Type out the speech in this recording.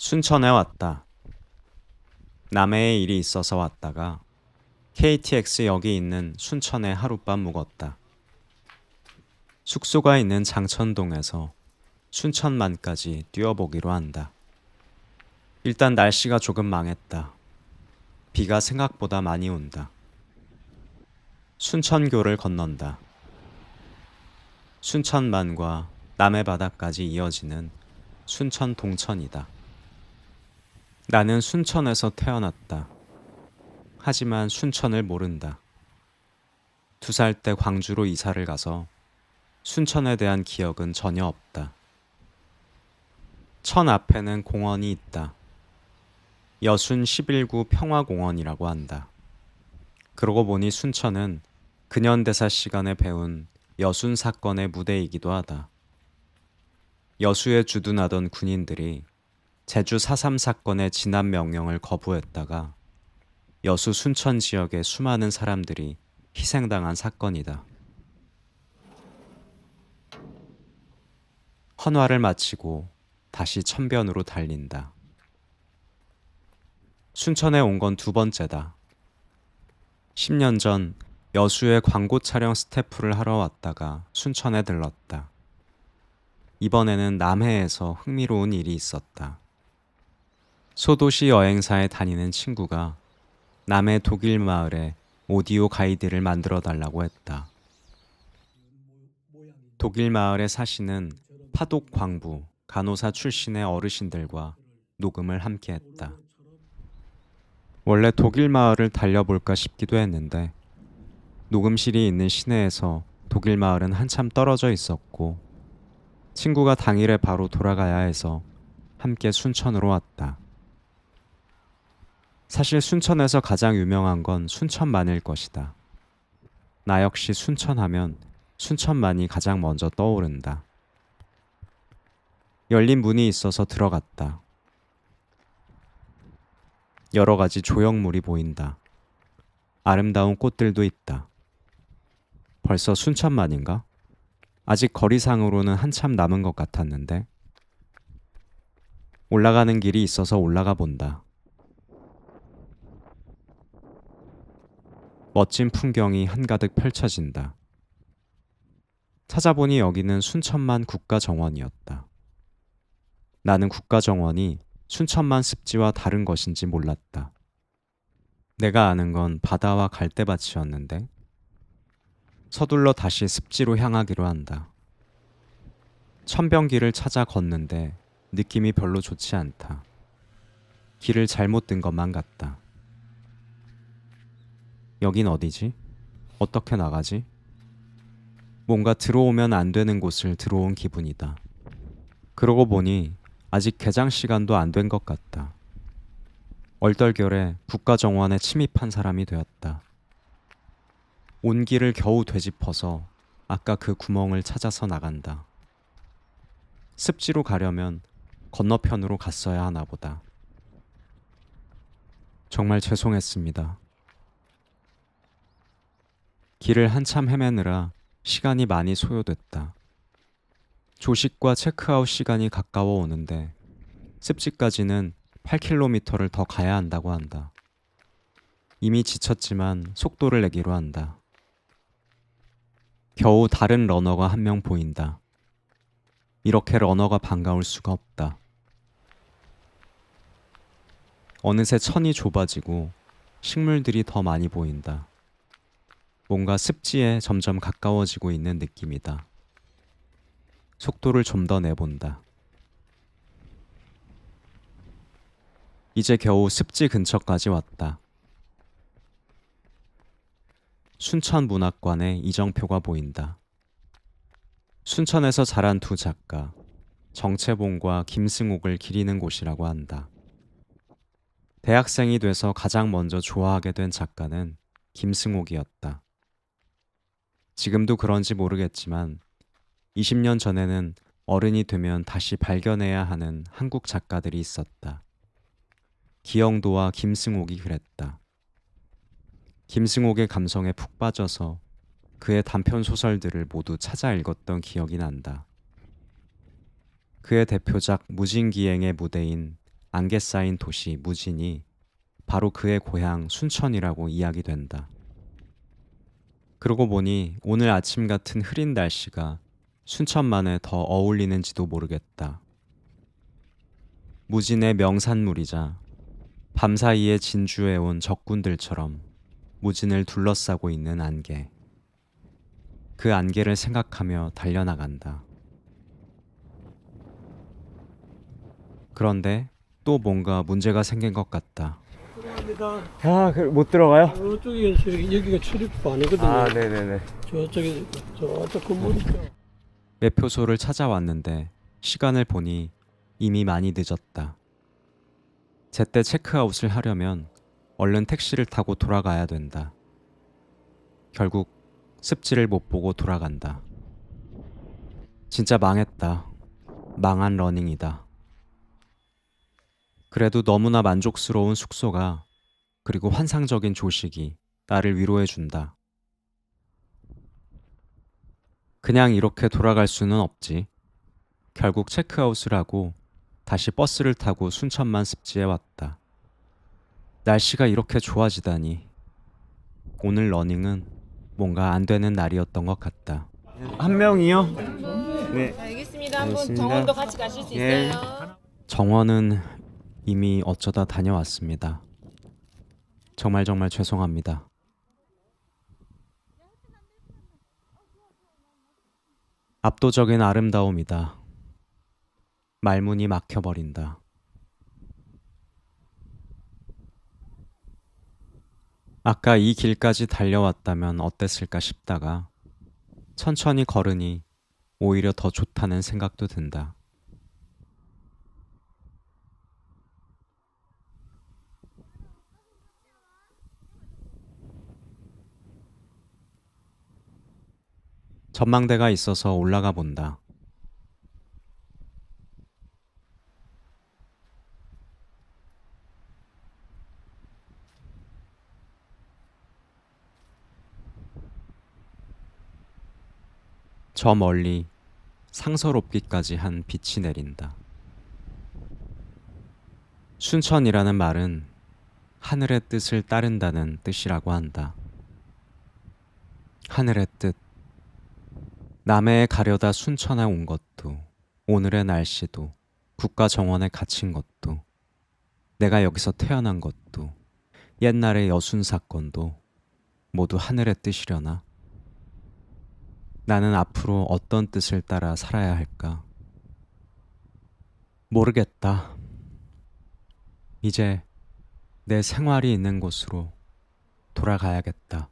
순천에 왔다. 남해에 일이 있어서 왔다가 KTX역이 있는 순천에 하룻밤 묵었다. 숙소가 있는 장천동에서 순천만까지 뛰어보기로 한다. 일단 날씨가 조금 망했다. 비가 생각보다 많이 온다. 순천교를 건넌다. 순천만과 남해바다까지 이어지는 순천 동천이다. 나는 순천에서 태어났다. 하지만 순천을 모른다. 2살 때 광주로 이사를 가서 순천에 대한 기억은 전혀 없다. 천 앞에는 공원이 있다. 여순 11구 평화공원이라고 한다. 그러고 보니 순천은 근현대사 시간에 배운 여순 사건의 무대이기도 하다. 여수에 주둔하던 군인들이 제주 4.3 사건의 진압 명령을 거부했다가 여수 순천 지역의 수많은 사람들이 희생당한 사건이다. 헌화를 마치고 다시 천변으로 달린다. 순천에 온 건 2번째다. 10년 전 여수에 광고 촬영 스태프를 하러 왔다가 순천에 들렀다. 이번에는 남해에서 흥미로운 일이 있었다. 소도시 여행사에 다니는 친구가 남해 독일 마을에 오디오 가이드를 만들어 달라고 했다. 독일 마을에 사시는 파독 광부 간호사 출신의 어르신들과 녹음을 함께 했다. 원래 독일 마을을 달려볼까 싶기도 했는데 녹음실이 있는 시내에서 독일 마을은 한참 떨어져 있었고 친구가 당일에 바로 돌아가야 해서 함께 순천으로 왔다. 사실 순천에서 가장 유명한 건 순천만일 것이다. 나 역시 순천하면 순천만이 가장 먼저 떠오른다. 열린 문이 있어서 들어갔다. 여러 가지 조형물이 보인다. 아름다운 꽃들도 있다. 벌써 순천만인가? 아직 거리상으로는 한참 남은 것 같았는데. 올라가는 길이 있어서 올라가 본다. 멋진 풍경이 한가득 펼쳐진다. 찾아보니 여기는 순천만 국가정원이었다. 나는 국가정원이 순천만 습지와 다른 것인지 몰랐다. 내가 아는 건 바다와 갈대밭이었는데 서둘러 다시 습지로 향하기로 한다. 천변길을 찾아 걷는데 느낌이 별로 좋지 않다. 길을 잘못 든 것만 같다. 여긴 어디지? 어떻게 나가지? 뭔가 들어오면 안 되는 곳을 들어온 기분이다. 그러고 보니 아직 개장 시간도 안 된 것 같다. 얼떨결에 국가정원에 침입한 사람이 되었다. 온 길을 겨우 되짚어서 아까 그 구멍을 찾아서 나간다. 습지로 가려면 건너편으로 갔어야 하나 보다. 정말 죄송했습니다. 길을 한참 헤매느라 시간이 많이 소요됐다. 조식과 체크아웃 시간이 가까워 오는데 습지까지는 8km를 더 가야 한다고 한다. 이미 지쳤지만 속도를 내기로 한다. 겨우 다른 러너가 한 명 보인다. 이렇게 러너가 반가울 수가 없다. 어느새 천이 좁아지고 식물들이 더 많이 보인다. 뭔가 습지에 점점 가까워지고 있는 느낌이다. 속도를 좀 더 내본다. 이제 겨우 습지 근처까지 왔다. 순천문학관의 이정표가 보인다. 순천에서 자란 2 작가, 정채봉과 김승옥을 기리는 곳이라고 한다. 대학생이 돼서 가장 먼저 좋아하게 된 작가는 김승옥이었다. 지금도 그런지 모르겠지만 20년 전에는 어른이 되면 다시 발견해야 하는 한국 작가들이 있었다. 기영도와 김승옥이 그랬다. 김승옥의 감성에 푹 빠져서 그의 단편 소설들을 모두 찾아 읽었던 기억이 난다. 그의 대표작 무진기행의 무대인 안개 쌓인 도시 무진이 바로 그의 고향 순천이라고 이야기된다. 그러고 보니 오늘 아침 같은 흐린 날씨가 순천만에 더 어울리는지도 모르겠다. 무진의 명산물이자 밤사이에 진주해온 적군들처럼 무진을 둘러싸고 있는 안개. 그 안개를 생각하며 달려나간다. 그런데 또 뭔가 문제가 생긴 것 같다. 들어갑니다. 아, 못 들어가요? 저쪽에 여기가 출입구 아니거든요. 아, 네네네. 저쪽에 저쪽 건물 있죠. 매표소를 찾아왔는데 시간을 보니 이미 많이 늦었다. 제때 체크아웃을 하려면 얼른 택시를 타고 돌아가야 된다. 결국 습지를 못 보고 돌아간다. 진짜 망했다. 망한 러닝이다. 그래도 너무나 만족스러운 숙소가 그리고 환상적인 조식이 나를 위로해준다. 그냥 이렇게 돌아갈 수는 없지. 결국 체크아웃을 하고 다시 버스를 타고 순천만 습지에 왔다. 날씨가 이렇게 좋아지다니. 오늘 러닝은 뭔가 안 되는 날이었던 것 같다. 한 명이요? 네. 알겠습니다. 한번 알겠습니다. 정원도 같이 가실 수 예. 있어요. 정원은 이미 어쩌다 다녀왔습니다. 정말 죄송합니다. 압도적인 아름다움이다. 말문이 막혀버린다. 아까 이 길까지 달려왔다면 어땠을까 싶다가 천천히 걸으니 오히려 더 좋다는 생각도 든다. 전망대가 있어서 올라가 본다. 저 멀리 상서롭기까지 한 빛이 내린다. 순천이라는 말은 하늘의 뜻을 따른다는 뜻이라고 한다. 하늘의 뜻. 남해에 가려다 순천에 온 것도, 오늘의 날씨도, 국가정원에 갇힌 것도, 내가 여기서 태어난 것도, 옛날의 여순 사건도 모두 하늘의 뜻이려나? 나는 앞으로 어떤 뜻을 따라 살아야 할까? 모르겠다. 이제 내 생활이 있는 곳으로 돌아가야겠다.